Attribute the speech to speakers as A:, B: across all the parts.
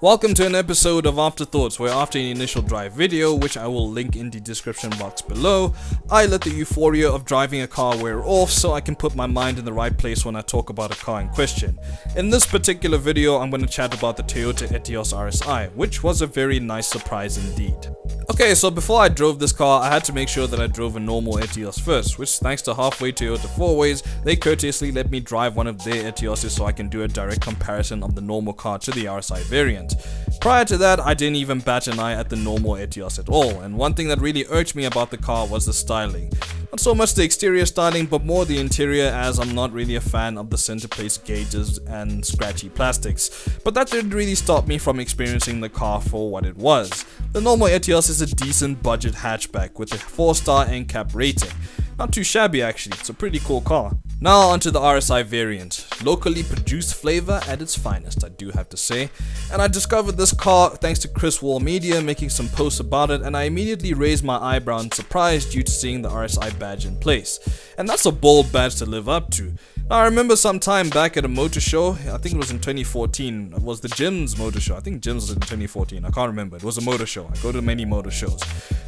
A: Welcome to an episode of Afterthoughts, where after an initial drive video, which I will link in the description box below, I let the euphoria of driving a car wear off so I can put my mind in the right place when I talk about a car in question. In this particular video, I'm going to chat about the Toyota Etios RSI, which was a very nice surprise indeed. Okay, so before I drove this car, I had to make sure that I drove a normal Etios first, which thanks to Halfway Toyota 4Ways, they courteously let me drive one of their Etioses so I can do a direct comparison of the normal car to the RSI variant. Prior to that, I didn't even bat an eye at the normal Etios at all, and one thing that really irked me about the car was the styling. Not so much the exterior styling, but more the interior, as I'm not really a fan of the center place gauges and scratchy plastics. But that didn't really stop me from experiencing the car for what it was. The normal Etios is a decent budget hatchback with a 4-star NCAP rating. Not too shabby actually, it's a pretty cool car. Now onto the RSI variant. Locally produced flavor at its finest, I do have to say. And I discovered this car thanks to Chris Wall Media making some posts about it, and I immediately raised my eyebrow in surprise due to seeing the RSI badge in place. And that's a bold badge to live up to. Now, I remember some time back at a motor show, I think it was in 2014, it was the Jim's motor show. I think Jim's was in 2014, I can't remember. It was a motor show. I go to many motor shows.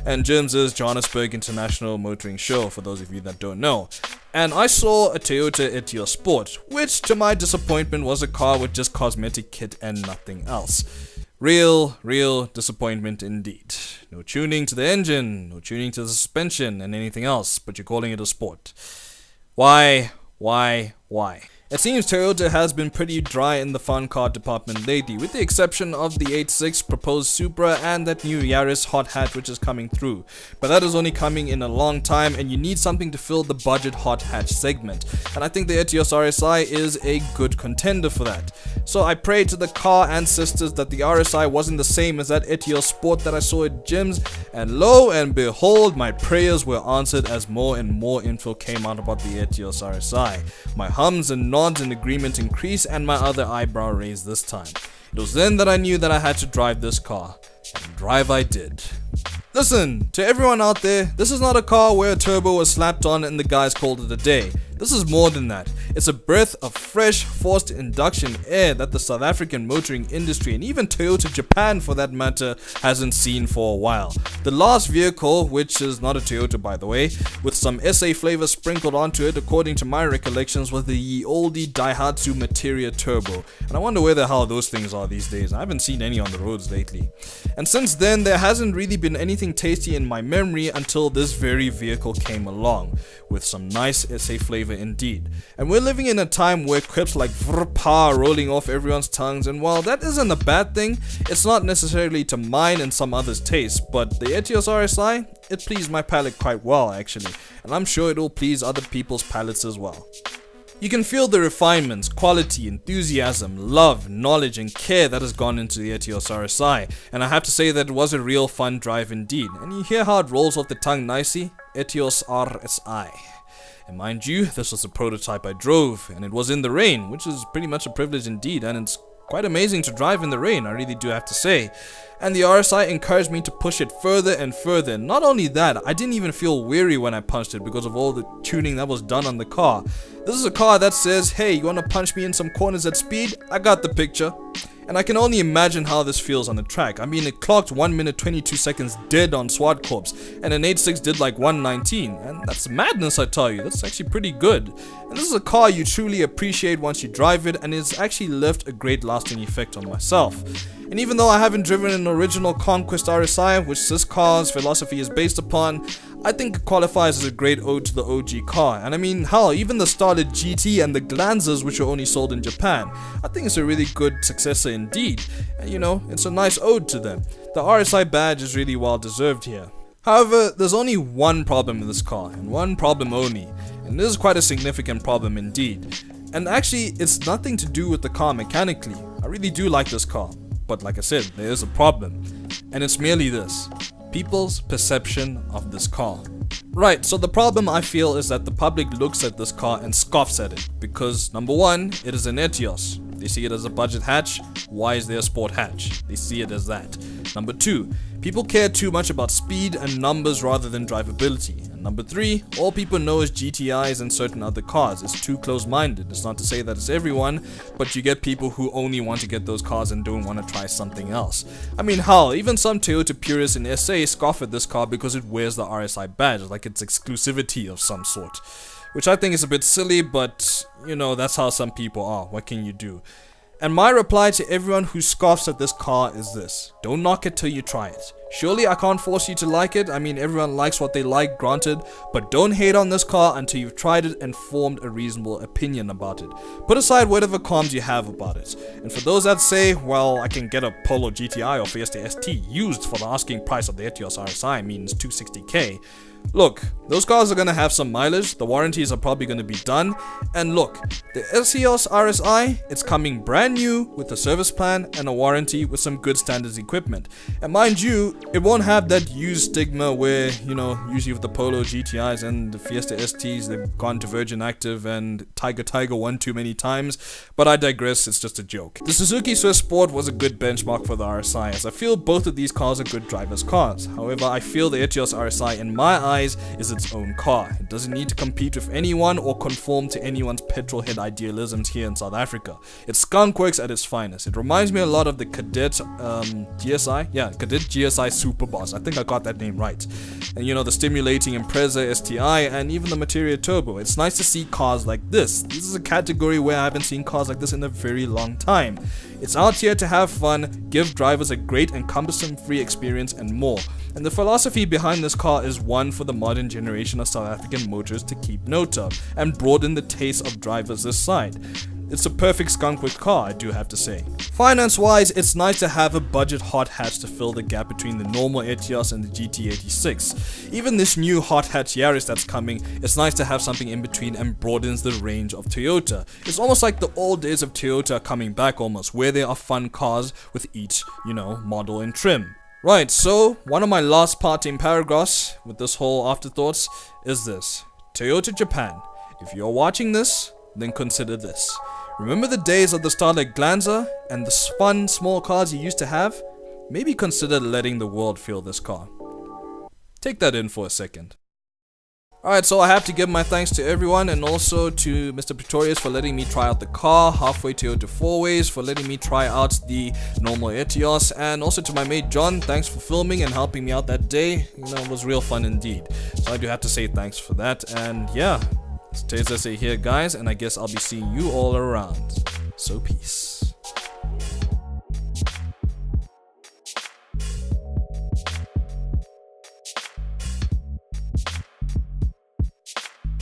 A: And Jim's is Johannesburg International Motoring Show, for those of you that don't know. And I saw a Toyota Etios Sport, which to my disappointment was a car with just cosmetic kit and nothing else. Real disappointment indeed. No tuning to the engine, no tuning to the suspension and anything else, but you're calling it a sport. Why? It seems Toyota has been pretty dry in the fun car department lately, with the exception of the 8.6 proposed Supra and that new Yaris hot hatch which is coming through. But that is only coming in a long time, and you need something to fill the budget hot hatch segment. And I think the Etios RSI is a good contender for that. So I prayed to the car ancestors that the RSI wasn't the same as that Etios Sport that I saw at Jim's, and lo and behold, my prayers were answered as more and more info came out about the Etios RSI. My hums and nods in agreement increased, and my other eyebrow raised this time. It was then that I knew that I had to drive this car, and drive I did. Listen, to everyone out there, this is not a car where a turbo was slapped on and the guys called it a day. This is more than that. It's a breath of fresh, forced induction air that the South African motoring industry, and even Toyota Japan for that matter, hasn't seen for a while. The last vehicle, which is not a Toyota by the way, with some SA flavor sprinkled onto it according to my recollections, was the ye olde Daihatsu Materia Turbo. And I wonder where the hell those things are these days. I haven't seen any on the roads lately. And since then, there hasn't really been anything tasty in my memory until this very vehicle came along, with some nice SA flavor indeed. And we're living in a time where quips like vrpa are rolling off everyone's tongues, and while that isn't a bad thing, it's not necessarily to mine and some others' taste, but the Etios RSI, it pleased my palate quite well actually, and I'm sure it will please other people's palates as well. You can feel the refinements, quality, enthusiasm, love, knowledge and care that has gone into the Etios RSI, and I have to say that it was a real fun drive indeed. And you hear how it rolls off the tongue nicely? Etios RSI. And mind you, this was a prototype I drove, and it was in the rain, which is pretty much a privilege indeed, and it's quite amazing to drive in the rain, I really do have to say. And the RSI encouraged me to push it further and further. Not only that, I didn't even feel weary when I punched it because of all the tuning that was done on the car. This is a car that says, hey, you wanna punch me in some corners at speed? I got the picture. And I can only imagine how this feels on the track. I mean, it clocked 1 minute 22 seconds dead on Swad Corps, and an 8.6 did like 1:19, and that's madness, I tell you. That's actually pretty good. And this is a car you truly appreciate once you drive it, and it's actually left a great lasting effect on myself. And even though I haven't driven an original Conquest RSI, which this car's philosophy is based upon, I think it qualifies as a great ode to the OG car. And I mean, hell, even the Starlet GT and the Glanzers, which were only sold in Japan, I think it's a really good successor indeed. And you know, it's a nice ode to them. The RSI badge is really well deserved here. However, there's only one problem with this car, and one problem only. And this is quite a significant problem indeed. And actually, it's nothing to do with the car mechanically. I really do like this car. But like I said, there is a problem. And it's merely this: people's perception of this car. Right, so the problem I feel is that the public looks at this car and scoffs at it. Because number one, it is an Etios. They see it as a budget hatch. Why is there a sport hatch? They see it as that. Number 2, people care too much about speed and numbers rather than drivability. And number 3, all people know is GTIs and certain other cars. It's too close-minded. It's not to say that it's everyone, but you get people who only want to get those cars and don't want to try something else. I mean, hell, even some Toyota purists in SA scoff at this car because it wears the RSI badge, like it's exclusivity of some sort. Which I think is a bit silly, but, you know, that's how some people are. What can you do? And my reply to everyone who scoffs at this car is this: don't knock it till you try it. Surely I can't force you to like it. I mean, everyone likes what they like, granted, but don't hate on this car until you've tried it and formed a reasonable opinion about it. Put aside whatever qualms you have about it. And for those that say, well, I can get a Polo GTI or Fiesta ST used for the asking price of the Etios RSI, means 260k. Look, those cars are going to have some mileage, the warranties are probably going to be done, and look, the Etios RSI, it's coming brand new with a service plan and a warranty with some good standards equipment. And mind you, it won't have that used stigma where, you know, usually with the Polo GTIs and the Fiesta STs, they've gone to Virgin Active and Tiger one too many times, but I digress, it's just a joke. The Suzuki Swiss Sport was a good benchmark for the RSI, as I feel both of these cars are good drivers' cars. However, I feel the Etios RSI, in my eyes, is its own car. It doesn't need to compete with anyone or conform to anyone's petrol head idealisms here in South Africa. It's skunkworks at its finest. It reminds me a lot of the Cadet GSI, Cadet GSI Superboss. I think I got that name right. And you know, the stimulating Impreza STI and even the Materia Turbo. It's nice to see cars like this. This is a category where I haven't seen cars like this in a very long time. It's out here to have fun, give drivers a great and cumbersome-free experience, and more. And the philosophy behind this car is one for the modern generation of South African motorists to keep note of, and broaden the taste of drivers this side. It's a perfect skunkwork car, I do have to say. Finance-wise, it's nice to have a budget hot hatch to fill the gap between the normal Etios and the GT86. Even this new hot hatch Yaris that's coming, it's nice to have something in between and broadens the range of Toyota. It's almost like the old days of Toyota coming back almost, where there are fun cars with each, you know, model and trim. Right, so one of my last parting paragraphs with this whole afterthoughts is this: Toyota Japan, if you're watching this, then consider this. Remember the days of the Starlet Glanza and the fun small cars you used to have? Maybe consider letting the world feel this car. Take that in for a second. Alright, so I have to give my thanks to everyone, and also to Mr. Pretorius for letting me try out the car, Halfway Toyota 4Ways for letting me try out the normal Etios, and also to my mate John, thanks for filming and helping me out that day. You know, it was real fun indeed. So I do have to say thanks for that, and yeah, it's TayeedzSA here guys, and I guess I'll be seeing you all around. So peace.